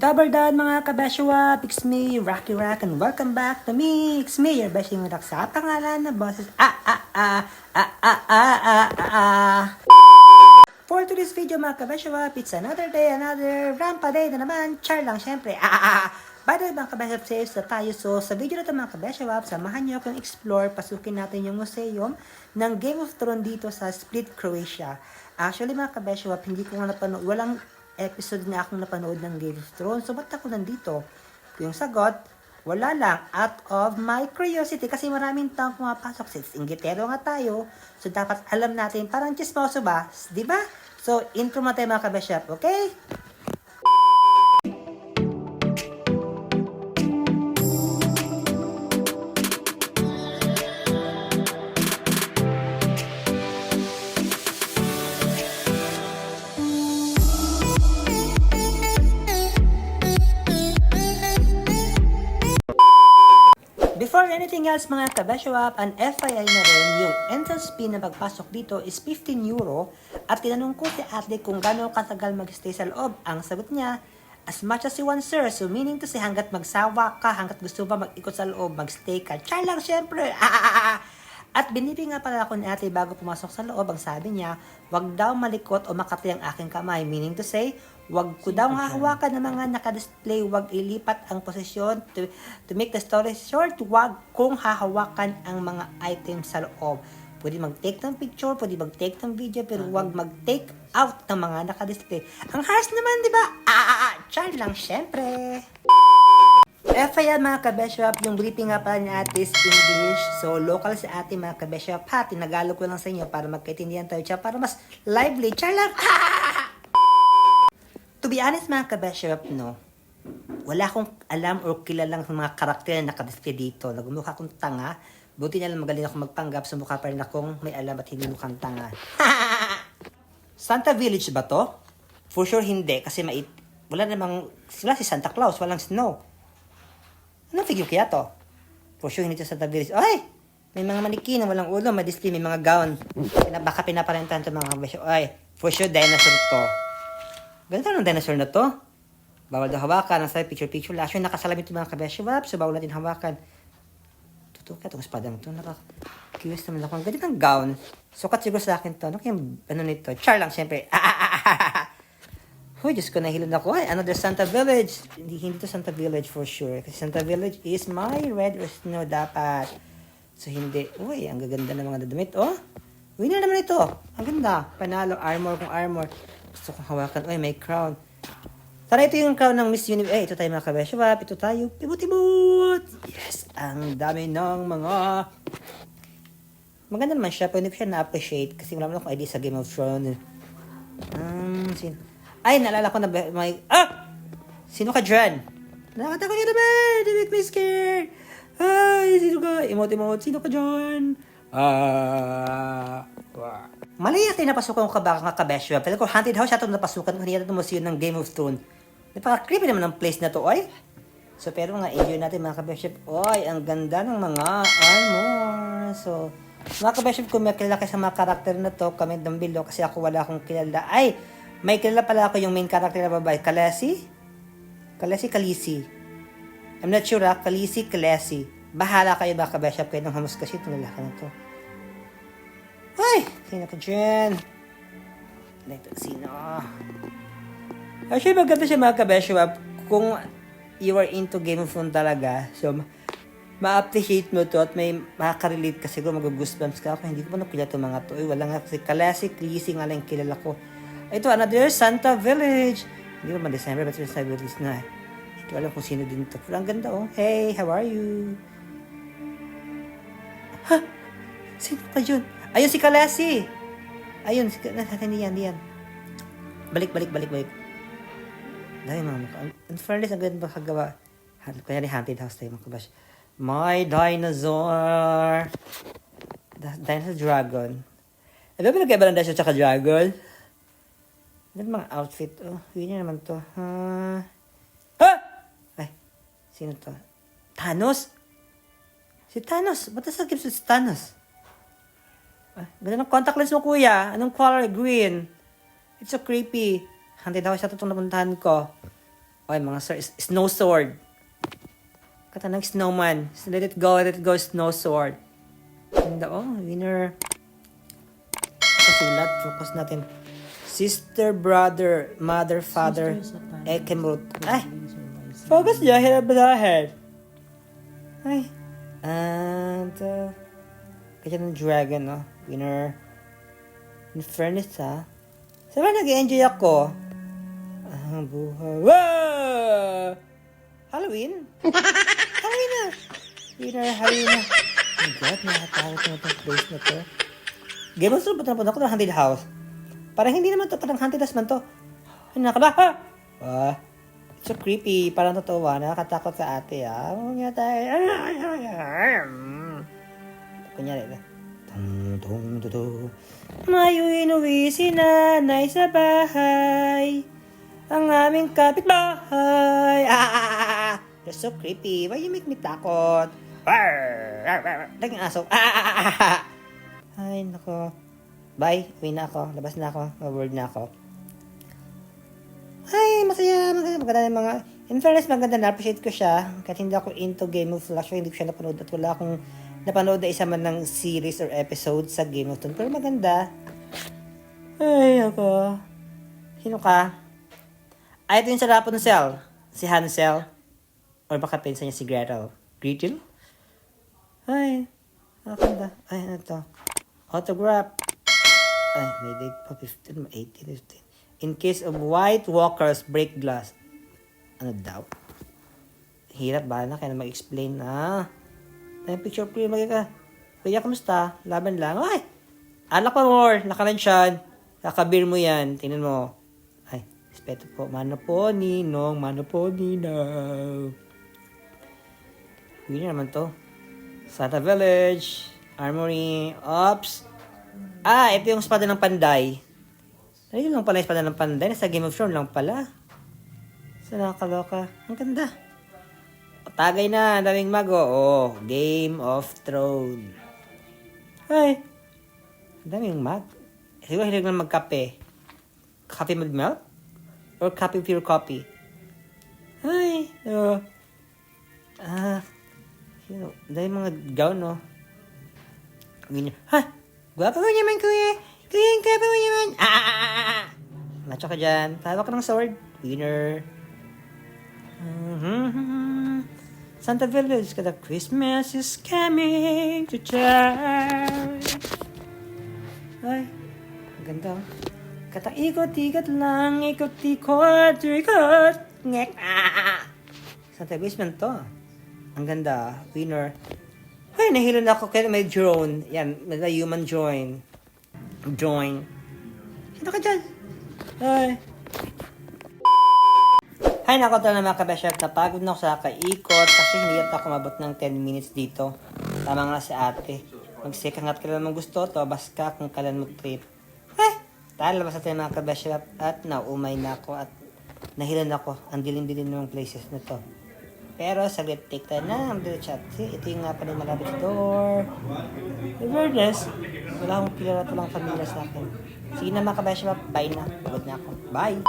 Kabardad mga kabeshwa, it's me, Rocky Rack, and welcome back to me. It's me, your best yung sa pangalan na boses. For today's video mga kabeshwa, it's another day, another rampa day na naman. Char lang syempre. By the way mga kabeshwa, saves na tayo. So sa video na ito mga kabeshwa, samahan niyo akong explore, pasukin natin yung museum ng Game of Thrones dito sa Split, Croatia. Actually mga kabeshwa, hindi ko nga napanood, walang episode na akong napanood ng Game of Thrones. So, ba't ako nandito? Yung sagot, wala lang. Out of my curiosity. Kasi maraming taong pumapasok. Since inggitero nga tayo, so dapat alam natin, parang chismoso ba? Diba? So, intro mo tayo mga kabeshop. Okay? Before anything else mga kabeshwap, an FYI na rin, yung entrance fee na magpasok dito is 15 euro at tinanong ko si ate kung gano'ng katagal mag-stay sa loob. Ang sagot niya, as much as you want sir. So meaning to say hanggat magsawa ka, hanggat gusto ba mag-ikot sa loob, mag-stay ka. Char lang syempre. At binibig nga pala ako ni ate bago pumasok sa loob. Ang sabi niya, wag daw malikot o makati ang aking kamay. Meaning to say, wag ko daw hahawakan ng mga nakadisplay, wag ilipat ang posisyon. To make the story short, wag kong hahawakan ang mga items sa loob. Pwede mag-take ng picture, pwede mag-take ng video, pero wag mag-take out ng mga nakadisplay. Ang harsh naman, di ba? Char lang, syempre. FYI mga kabeshop, yung briefing nga pala ni ate is English. So, local si ate mga kabeshop. Ha, tinagalog ko lang sa inyo para magkaintindihan tayo siya, para mas lively. Char lang! To be honest mga kabeshop, no, wala akong alam o kilalang mga karakter na nakadisplay dito. Nagmukha akong tanga. Buti na lang magaling ako magpanggap. Sumukha pa rin akong may alam at hindi mukhang tanga. Santa Village ba to? For sure hindi. Kasi wala namang, sila si Santa Claus, walang snow. Anong figure kaya to? For sure hindi to Santa Village. Ay! May mga maniki na walang ulo, may display, may mga gown. Baka pinaparentahan to mga kabeshop. Ay, for sure dinosaur to. Ganda ng dinosaur na to. Bawal daw hawakan. Ang sabi, picture-picture. Actually, nakasalamit yung mga kabeshwap. So, bawal natin hawakan. Totoo kaya itong espadang to. Curious naman ako. Ang ganda ng gown. Sukat siguro sa akin to. Ano kayong, nito? Char lang, syempre. Uy, Diyos ko, nahilod ako. Ay, another Santa Village. Hindi to Santa Village for sure. Kasi Santa Village is my red or snow dapat. So, hindi. Uy, ang gaganda ng mga dadamit. Oh, winner naman ito. Ang ganda. Panalo, armor kung armor. Gusto kong hawakan. Uy, may crown. Tara, ito yung crown ng Miss Universe. Ito tayo mga kabeshwap. Ito tayo. Pibot-ibot. Yes. Ang dami ng mga... Maganda naman siya. Pwede ko siya na-appreciate. Kasi wala mo akong idea sa Game of Thrones. Ay, naalala ko na may... Sino ka dyan? Nakata ko niya naman. Don't make me scared. Ay, sino ka? Emote-emote. Sino ka dyan? Mali natin napasukan ko ka kabeshwa. Pero ko haunted house siya napasukan ko niya itong museum ng Game of Thrones. Napaka-creepy naman ng place na to, oy. So, pero nga, enjoy natin mga kabeshwa. Oy, ang ganda ng mga armor. So, mga kabeshwa, kung may kilala kayo sa mga karakter na to, comment down below kasi ako wala akong kilala. Ay, may kilala pala ako yung main character na babae. Khaleesi? I'm not sure ha. Khaleesi. Bahala kayo mga kabeshwa. Kayo nang hamus kasi itong lalaki na to. Ay! Sino ka dyan? Ito, sino? Actually, maganda siya mga kabeshwap. Kung you are into Game of Thrones talaga, so, ma-appreciate mo to at may makaka-relate kasi kung mag-goosebumps ka ako. Hindi ko pa nakilala itong mga to. Wala nga kasi Khaleesi nga lang kilala ko. Ito, another Santa Village. Hindi ko ma-December, but Santa Village na. Ito, alam kung sino din to. Pero ang ganda, oh. Hey, how are you? Ha? Sino ka dyan? Ayun si Khaleesi. Ayun, hindi yan. Balik. Dahil mga mukha. In fairness, ang ganda kagawa. Kaya haunted house tayo mga kabash. My dinosaur. Dinosaur dragon. Ano ba nagkaiba ng dinosaur tsaka dragon? Ano mga outfit? Oh, yun naman to. Ay, sino to? Thanos? Si Thanos. Ba't nasa gift si Thanos? Ganda ng contact lens mo, kuya. Anong color? Green. It's so creepy. Haunted house siya itong napuntahan ko. Ay, mga snow sword. Katanang snowman. Let it go, snow sword. Ganda, winner. Kasulat, focus natin. Sister, brother, mother, father, Ekemrut. Ay! Focus niya, hirap sa head. Ay. And, kaya ng dragon, no? Winner. In fairness, ha? Sabi, nag-enjoy ako. Ang buhay. Wow! Halloween? Halloween na! Winner, Halloween na. Oh my God, nakatakot na itong place na to. Game of Thrones, ba't napunta ko ng haunted house? Parang hindi naman to, parang haunted house man to. Ay, nakaba! It's so creepy, parang totoo nakakatakot sa ate, Huwag nga tayo. Kunyari, May uwi si nanay sa bahay. Ang aming kapitbahay. You're so creepy. Why you make me takot? Laging aso. Ay, nako. Bye. Uwi na ako. Labas na ako. World na ako. Ay, masaya. Maganda yung mga... In fairness, maganda. Na-appreciate ko siya. Kahit hindi ako into Game of Thrones. Hindi ko siya napanood. At wala akong napanood na isa man ng series or episode sa Game of Thrones. Pero maganda. Ay, ako. Sino ka? Ay, ito yung sa Rapunzel. Si Hansel. Or baka pinsan niya si Gretel. Gretel? Ay, nakakanda. Ay, ano to? Autograph. Ay, may date pa 15, 18, 15. In case of White Walkers break glass. Ano daw? Hirap ba na? Kaya na mag-explain na. Ay, picture pre, ka. Kuya, kamusta? Laban lang. Ay! Anak pa more. Nakalansyan. Kakabir mo yan. Tingnan mo. Ay, respeto po. Mano po, Ninong. Mano po, Ninong. Winner naman to. Santa Village. Armory. Ops. Ito yung espada ng panday. Ayun lang pala yung espada ng panday. Nasa Game of Thrones lang pala. Sa nakakaloka. Ang ganda. Tagay na. Daming mago. Game of Thrones. Ay. Daming mag. Siguro hilig na magkape. Coffee with milk? Or coffee pure coffee? Ay. Dahil mga gown, no? Ha? Guwapo mo naman, kuya. Kuya, ang guwapo mo naman. Macho ka dyan. Tawa ka ng sword. Winner. Santa Village, kada Christmas is coming to town. Ay, ang ganda. Katang ikot-ikot lang, ikot-ikot, ngek. Santa Christmas to. Ang ganda, winner. Ay, nahilo na ako kaya may drone. Yan, may human join. Sino ka dyan? Ay. Hay, nako to na mga kabeshap. Napagod na ako sa kaikot kasi hindi at ako mabot ng 10 minutes dito. Tama nga si ate. Magsikangat ka lang gusto to, bas ka kung kailan mo trip. Ay, talabas natin mga kabeshap at naumay na ako at nahilan ako. Ang dilim-dilim ng places na to. Pero saglit take tayo na ang video chat. See, ito yung nga pala malapit sa door. In fairness, wala akong kilala to lang familiar sa akin. Sige na mga kabeshap, bye na. Pagod na ako. Bye!